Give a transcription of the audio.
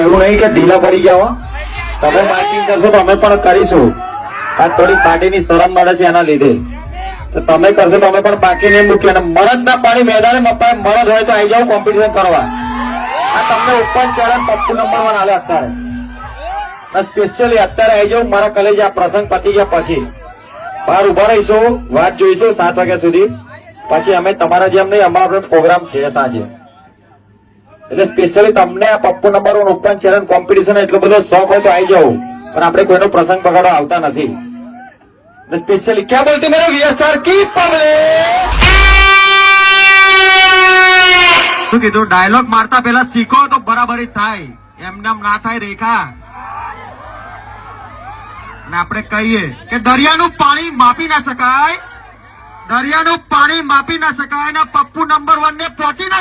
એવું નહીં કે ઢીલા પડી ગયા હો. તમે માર્કિંગ કરશો તો અમે પણ કરીશું. આ થોડી પાર્ટીની શરમ મળે છે એના લીધે. તો તમે કરશો તો અમે પણ બાકી નહીં મૂકીએ. અને મરદ ના પાણી મેદાને મપાય મરદ હોય તો આવી જાવ કોમ્પિટિશન કરવા. આ તમને ઓપન ચેલેન્જ પપ્પુ નંબર 1 હાલે અત્યારે. સ્પેશિયલી અત્યારે આવી જાવ મારા કલેજ. આ પ્રસંગ પતી ગયા પછી બહાર ઉભા રહીશું, વાત જોઈશું 7 વાગ્યા સુધી. પછી અમે તમારા જેમ નહીં, અમારો પ્રોગ્રામ છે સાંજે. એટલે સ્પેશિયલી તમને આ Pappu number 1 open challenge competition એટલો બધો શોખ હોય તો આવી જાવ. પણ આપણે કોઈનો પ્રસંગ બગાડવા આવતા નથી. સ્પેશિયલી ક્યાં બોલતી મેરે વીએસઆર કી પબ્લિક. શું કીધું? ડાયલોગ મારતા પહેલા શીખો તો બરાબરી થાય, એમને ના થાય. રેખા અને આપણે કહીએ કે દરિયાનું પાણી માપી ના શકાય, દરિયાનું પાણી માપી ના શકાય. ને પપ્પુ નંબર 1 ને પહોંચી